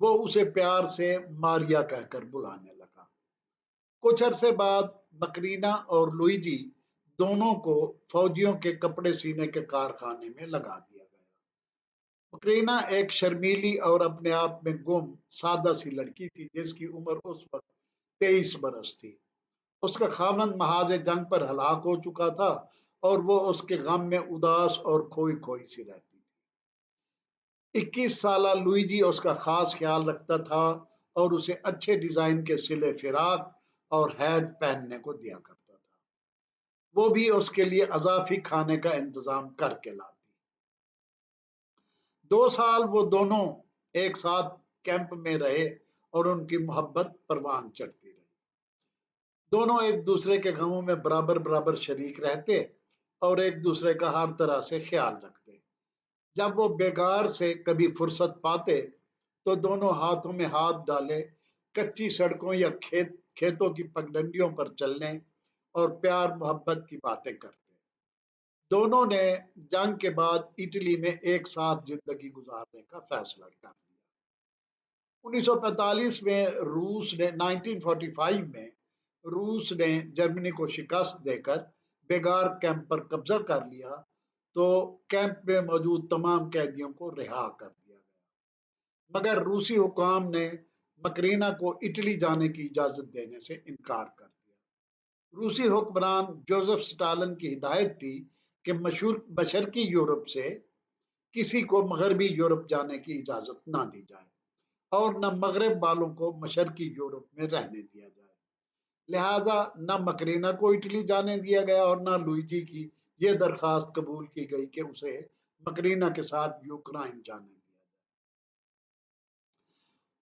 وہ اسے پیار سے ماریا کہہ کر بلانے لگا۔ کچھ عرصے بعد مکرینا اور لوئیجی دونوں کو فوجیوں کے کپڑے سینے کے کارخانے میں لگا دیا گیا۔ مکرینا ایک شرمیلی اور اپنے آپ میں گم سادہ سی لڑکی تھی جس کی عمر اس وقت 23 برس تھی۔ اس کا خاوند محاذ جنگ پر ہلاک ہو چکا تھا اور وہ اس کے غم میں اداس اور کھوئی کھوئی سی رہتی تھی۔ 21 سالہ لوئیجی اس کا خاص خیال رکھتا تھا اور اسے اچھے ڈیزائن کے سلے فراق اور ہیٹ پہننے کو دیا کرتا تھا۔ وہ بھی اس کے لیے اضافی کھانے کا انتظام کر کے لاتی۔ 2 سال وہ دونوں ایک ساتھ کیمپ میں رہے اور ان کی محبت پروان چڑھتی رہی۔ دونوں ایک دوسرے کے غموں میں برابر برابر شریک رہتے اور ایک دوسرے کا ہر طرح سے خیال رکھتے۔ جب وہ بیگار سے کبھی فرصت پاتے تو دونوں ہاتھوں میں ہاتھ ڈالے کچی سڑکوں یا کھیتوں کی پگڈنڈیوں پر چلنے اور پیار محبت کی باتیں کرتے۔ دونوں نے جنگ کے بعد اٹلی میں ایک ساتھ زندگی گزارنے کا فیصلہ کر لیا۔ 1945 میں 1945 میں روس نے جرمنی کو شکست دے کر بیگار کیمپ پر قبضہ کر لیا تو کیمپ میں موجود تمام قیدیوں کو رہا کر دیا گیا، مگر روسی حکام نے مکرینا کو اٹلی جانے کی اجازت دینے سے انکار کر دیا۔ روسی حکمران جوزف اسٹالن کی ہدایت تھی کہ مشرقی یورپ سے کسی کو مغربی یورپ جانے کی اجازت نہ دی جائے اور نہ مغرب والوں کو مشرقی یورپ میں رہنے دیا جائے۔ لہذا نہ مکرینا کو اٹلی جانے دیا گیا اور نہ لوئیجی کی یہ درخواست قبول کی گئی کہ اسے مکرینا کے ساتھ یوکرائن جانے دیا جائے۔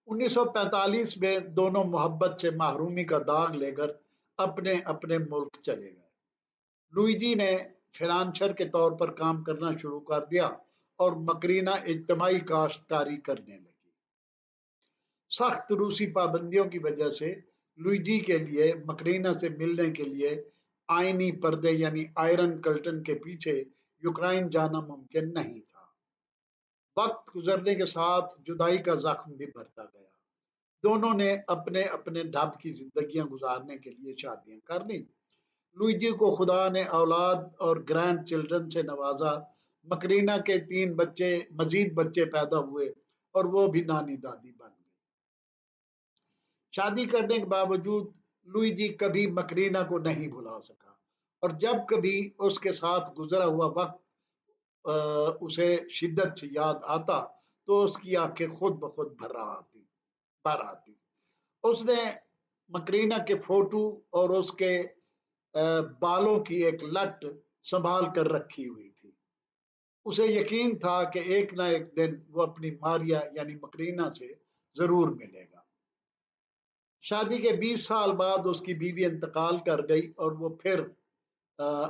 1945 میں دونوں محبت سے محرومی کا داغ لے کر اپنے اپنے ملک چلے گئے۔ لوئیجی نے فنانسر کے طور پر کام کرنا شروع کر دیا اور مکرینا اجتماعی کاشتکاری کرنے لگی۔ سخت روسی پابندیوں کی وجہ سے لوئیجی کے لیے مکرینا سے ملنے کے لیے آئینی پردے یعنی آئرن کرٹن کے پیچھے یوکرائن جانا ممکن نہیں تھا۔ وقت گزرنے کے ساتھ جدائی کا زخم بھی بھرتا گیا۔ دونوں نے اپنے اپنے ڈھب کی زندگیاں گزارنے کے لیے شادیاں کر لیں۔ لوئیجی کو خدا نے اولاد اور گرینڈ چلڈرن سے نوازا۔ مکرینا کے 3 مزید بچے پیدا ہوئے اور وہ بھی نانی دادی بن گئی۔ شادی کرنے کے باوجود لوئیجی کبھی مکرینا کو نہیں بھلا سکا اور جب کبھی اس کے ساتھ گزرا ہوا وقت اسے شدت سے یاد آتا تو اس کی آنکھیں خود بخود بھر آتی۔ اس نے مکرینا کے فوٹو اور اس کے بالوں کی ایک لٹ سنبھال کر رکھی ہوئی تھی۔ اسے یقین تھا کہ ایک نہ ایک دن وہ اپنی ماریا یعنی مکرینا سے ضرور ملے گا۔ شادی کے 20 سال بعد اس کی بیوی انتقال کر گئی اور وہ پھر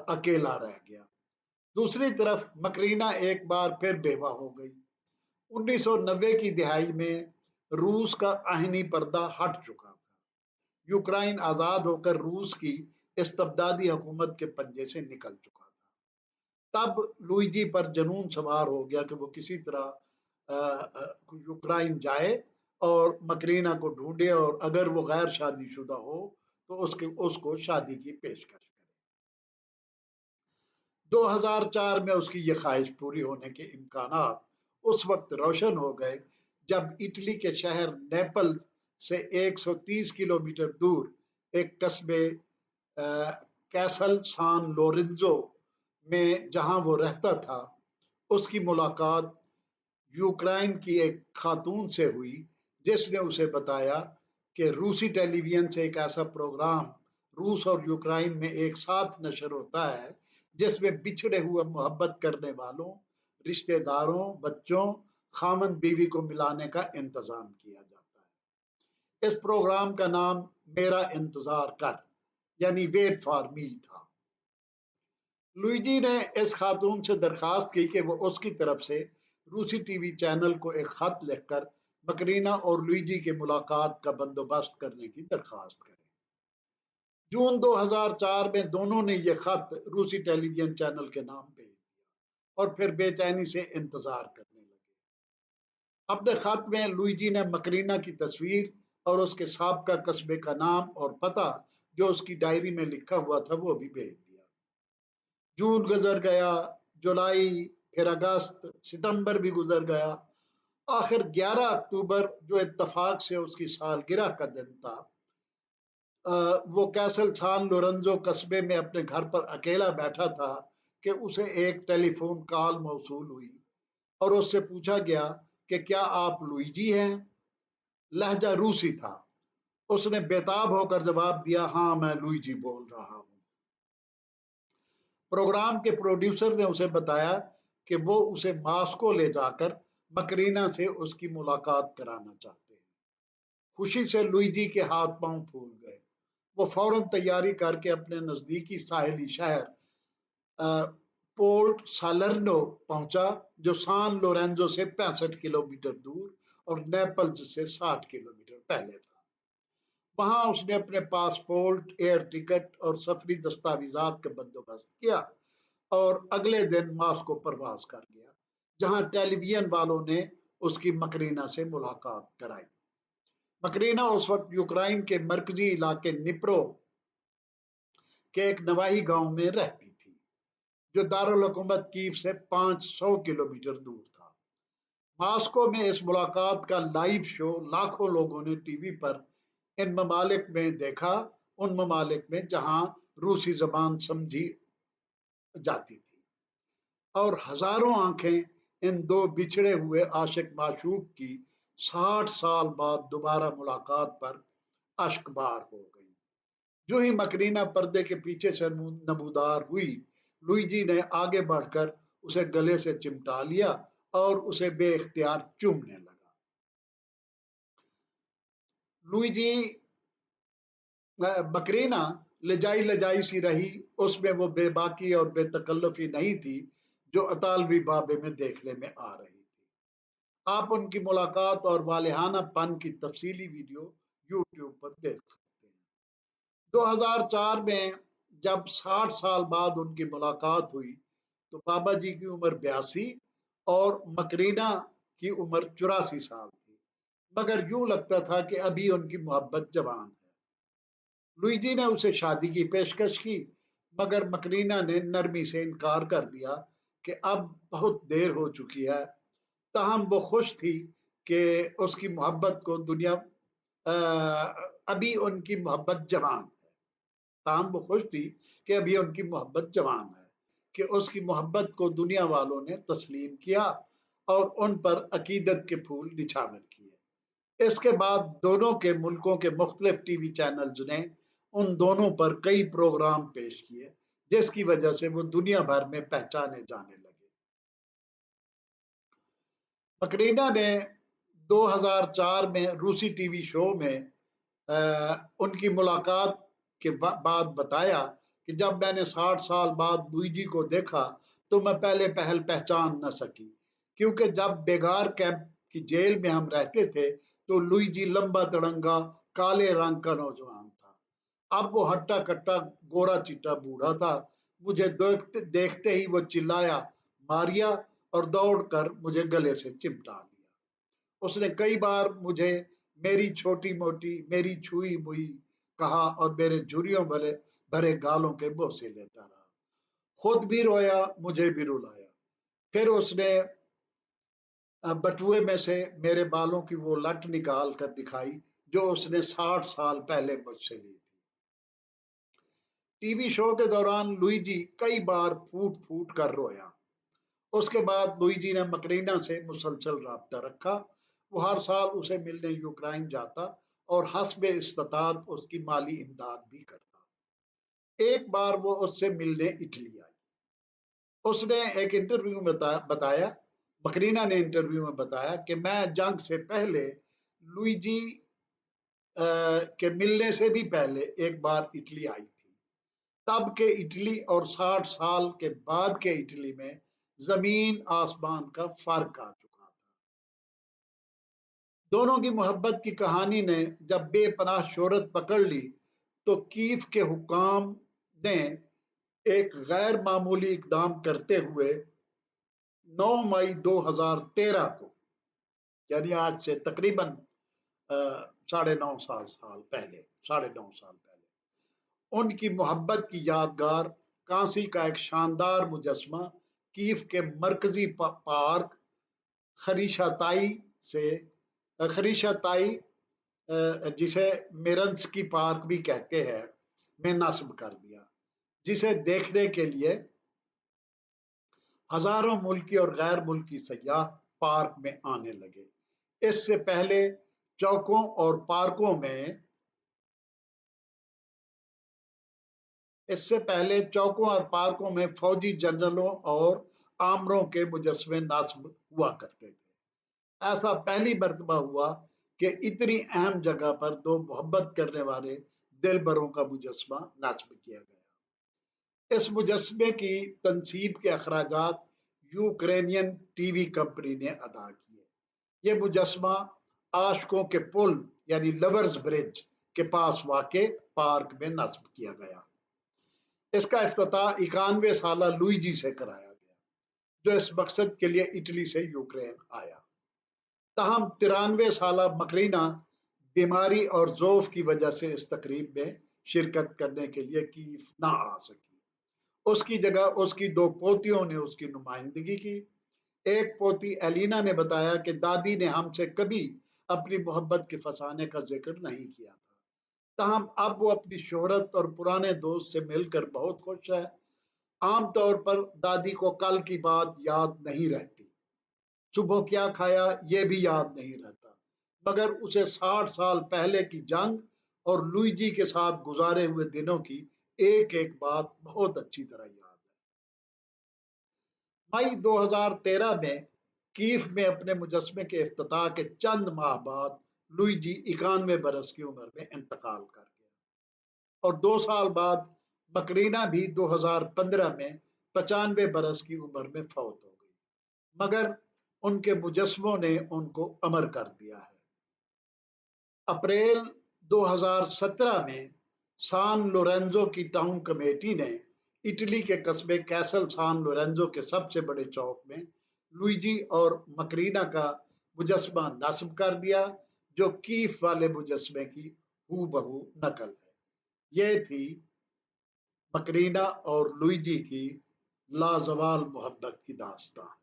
اکیلا رہ گیا۔ دوسری طرف مکرینا ایک بار پھر بیوہ ہو گئی۔ 1990 کی دہائی میں روس کا آئینی پردہ ہٹ چکا تھا۔ یوکرائن آزاد ہو کر روس کی استبدادی حکومت کے پنجے سے نکل چکا تھا۔ تب لوئیجی پر جنون سوار ہو گیا کہ وہ کسی طرح یوکرائن جائے اور مکرینا کو ڈھونڈے اور اگر وہ غیر شادی شدہ ہو تو اس کو شادی کی پیشکش کرے۔ 2004 میں اس کی یہ خواہش پوری ہونے کے امکانات اس وقت روشن ہو گئے جب اٹلی کے شہر نیپل سے 130 کلومیٹر دور ایک قصبے کیسل سان لورنزو میں جہاں وہ رہتا تھا اس کی ملاقات یوکرائن کی ایک خاتون سے ہوئی جس نے اسے بتایا کہ روسی ٹیلی ویژن سے ایک ایسا پروگرام روس اور یوکرائن میں ایک ساتھ نشر ہوتا ہے جس میں بچھڑے ہوئے محبت کرنے والوں، رشتہ داروں، بچوں، خامند بیوی کو ملانے کا انتظام کیا جاتا ہے۔ اس پروگرام کا نام میرا انتظار کر یعنی ویٹ فار می تھا۔ لوئیجی نے اس خاتون سے درخواست کی کہ وہ اس کی طرف سے روسی ٹی وی چینل کو ایک خط لکھ کر مکرینا اور لوئیجی کی ملاقات کا بندوبست کرنے کی درخواست کرے۔ جون 2004 میں دونوں نے یہ خط روسی ٹیلی ویژن چینل کے نام بھیج دیا اور پھر بے چینی سے انتظار کرنے لگے۔ اپنے خط میں لوئیجی نے مکرینا کی تصویر اور اس کے سابقہ قصبے کا نام اور پتہ جو اس کی ڈائری میں لکھا ہوا تھا وہ بھی بھیج دیا۔ جون گزر گیا، جولائی، پھر اگست، ستمبر بھی گزر گیا۔ آخر 11 اکتوبر جو اتفاق سے اس کی سالگرہ کا دن تھا، وہ کیسل سان لورنزو قصبے میں اپنے گھر پر اکیلا بیٹھا تھا کہ اسے ایک ٹیلی فون کال موصول ہوئی اور اس سے پوچھا گیا کہ کیا آپ لوئیجی ہیں؟ لہجہ روسی تھا۔ اس نے بےتاب ہو کر جواب دیا، ہاں میں لوئیجی بول رہا ہوں۔ پروگرام کے پروڈیوسر نے اسے بتایا کہ وہ اسے ماسکو لے جا کر مکرینا سے اس کی ملاقات کرانا چاہتے ہیں۔ خوشی سے لوئیجی کے ہاتھ پاؤں پھول گئے۔ وہ فوراً تیاری کر کے اپنے نزدیکی ساحلی شہر پورٹ سالرنو پہنچا، جو سان لورینزو سے 65 کلومیٹر دور اور نیپلز سے 60 کلومیٹر پہلے تھا۔ وہاں اس نے اپنے پاسپورٹ، ایئر ٹکٹ اور سفری دستاویزات کا بندوبست کیا اور اگلے دن ماسکو پرواز کر گیا، جہاں ٹیلی ویژن والوں نے اس کی مکرینا سے ملاقات کرائی۔ مکرینا اس وقت یوکرائن کے مرکزی علاقے نپرو کے ایک نواحی گاؤں میں رہتی تھی، جو دارالحکومت کیف سے 500 کلومیٹر دور تھا۔ ماسکو میں اس ملاقات کا لائیو شو لاکھوں لوگوں نے ٹی وی پر ان ممالک میں دیکھا، ان ممالک میں جہاں روسی زبان سمجھی جاتی تھی، اور ہزاروں آنکھیں ان دو بچھڑے ہوئے عاشق معشوق کی 60 سال بعد دوبارہ ملاقات پر اشک بار ہو گئی۔ جو ہی مکرینا پردے کے پیچھے سے نمودار ہوئی، لوئیجی نے آگے بڑھ کر اسے گلے سے چمٹا لیا اور اسے بے اختیار چومنے لگا۔ لوئیجی مکرینا لجائی لجائی سی رہی، اس میں وہ بے باکی اور بے تکلفی نہیں تھی جو اطالوی بابے میں دیکھنے میں آ رہی تھی۔ آپ ان کی ملاقات اور والہانہ پن کی تفصیلی ویڈیو یوٹیوب پر دیکھ سکتے ہیں۔ 2004 میں جب 60 سال بعد ان کی ملاقات ہوئی تو بابا جی کی عمر 82 اور مکرینا کی عمر 84 سال تھی، مگر یوں لگتا تھا کہ ابھی ان کی محبت جوان ہے۔ لوئیجی نے اسے شادی کی پیشکش کی، مگر مکرینا نے نرمی سے انکار کر دیا کہ اب بہت دیر ہو چکی ہے۔ تاہم وہ خوش تھی کہ اس کی محبت کو دنیا ابھی ان کی محبت جوان ہے۔ تاہم وہ خوش تھی کہ ابھی ان کی محبت جوان ہے، کہ اس کی محبت کو دنیا والوں نے تسلیم کیا اور ان پر عقیدت کے پھول نچھاور کیے۔ اس کے بعد دونوں کے ملکوں کے مختلف ٹی وی چینلز نے ان دونوں پر کئی پروگرام پیش کیے، جس کی وجہ سے وہ دنیا بھر میں پہچانے جانے لگے۔ مکرینا نے 2004 میں روسی ٹی وی شو میں ان کی ملاقات کے بعد بتایا کہ جب میں نے 60 سال بعد لوئیجی کو دیکھا تو میں پہلے پہل پہچان نہ سکی، کیونکہ جب بیگار کیمپ کی جیل میں ہم رہتے تھے تو لوئیجی لمبا تڑنگا کالے رنگ کا نوجوان تھا، اب وہ ہٹا کٹا گورا چٹا بوڑھا تھا۔ مجھے دیکھتے ہی وہ چلایا، ماریا اور دوڑ کر مجھے گلے سے چمٹا لیا۔ اس نے کئی بار مجھے میری چھوٹی موٹی، میری چھوئی موئی کہا اور میرے جھریوں بھرے گالوں کے بوسے لیتا رہا۔ خود بھی رویا، مجھے بھی رلایا۔ پھر اس نے بٹوے میں سے میرے بالوں کی وہ لٹ نکال کر دکھائی جو اس نے 60 سال پہلے مجھ سے لی تھی۔ ٹی وی شو کے دوران لوئیجی کئی بار پھوٹ پھوٹ کر رویا۔ اس کے بعد لوئیجی نے مکرینا سے مسلسل رابطہ رکھا۔ وہ ہر سال اسے ملنے یوکرائن جاتا اور حسب استطاعت اس کی مالی امداد بھی کرتا۔ ایک بار وہ اس سے ملنے اٹلی آئی۔ اس نے ایک انٹرویو میں بتایا، مکرینا نے انٹرویو میں بتایا کہ میں جنگ سے پہلے لوئیجی کے ملنے سے بھی پہلے ایک بار اٹلی آئی تھی۔ تب کے اٹلی اور 60 سال کے بعد کے اٹلی میں زمین آسمان کا فرق آ چکا تھا۔ دونوں کی محبت کی کہانی نے جب بے پناہ شہرت پکڑ لی تو کیف کے حکام نے ایک غیر معمولی اقدام کرتے ہوئے 9 مئی 2013 کو یعنی آج سے تقریباً 9.5 سال پہلے 9.5 سال پہلے ان کی محبت کی یادگار کانسی کا ایک شاندار مجسمہ کیف کے مرکزی پارک خریشہ تائی سے خریشہ تائی جسے میرنسکی پارک بھی کہتے ہیں میں نصب کر دیا، جسے دیکھنے کے لیے ہزاروں ملکی اور غیر ملکی سیاح پارک میں آنے لگے۔ اس سے پہلے چوکوں اور پارکوں میں فوجی جنرلوں اور آمروں کے مجسمے نصب ہوا کرتے تھے۔ ایسا پہلی مرتبہ ہوا کہ اتنی اہم جگہ پر دو محبت کرنے والے دل بروں کا مجسمہ نصب کیا گیا۔ اس مجسمے کی تنصیب کے اخراجات یوکرینین ٹی وی کمپنی نے ادا کیے۔ یہ مجسمہ عاشقوں کے پل یعنی لورز برج کے پاس واقع پارک میں نصب کیا گیا۔ اس کا افتتاح 91 سالہ لوئیجی سے کرایا گیا، جو اس مقصد کے لیے اٹلی سے یوکرین آیا۔ تاہم 93 سالہ مکرینا بیماری اور ضعف کی وجہ سے اس تقریب میں شرکت کرنے کے لیے کیف نہ آ سکی۔ اس کی جگہ اس کی دو پوتیوں نے اس کی نمائندگی کی۔ ایک پوتی ایلینا نے بتایا کہ دادی نے ہم سے کبھی اپنی محبت کے فسانے کا ذکر نہیں کیا تھا، تاہم اب وہ اپنی شہرت اور پرانے دوست سے مل کر بہت خوش ہے۔ عام طور پر دادی کو کل کی بات یاد نہیں رہتی، صبح کیا کھایا یہ بھی یاد نہیں رہتا، مگر اسے 60 سال پہلے کی جنگ اور لوئیجی کے ساتھ گزارے ہوئے دنوں کی ایک ایک بات بہت اچھی طرح یاد ہے۔ مئی 2013 میں کیف میں اپنے مجسمے کے افتتاح کے چند ماہ بعد لوئیجی 91 برس کی عمر میں انتقال کر گیا، اور 2 سال بعد مکرینا بھی 2015 میں 95 برس کی عمر میں فوت ہو گئی، مگر ان کے مجسموں نے ان کو امر کر دیا ہے۔ اپریل 2017 میں سان لورینزو کی ٹاؤن کمیٹی نے اٹلی کے قصبے کیسل سان لورینزو کے سب سے بڑے چوک میں لوئیجی اور مکرینا کا مجسمہ نصب کر دیا، جو کیف والے مجسمے کی ہو بہو نقل ہے۔ یہ تھی مکرینا اور لوئیجی کی لازوال محبت کی داستان۔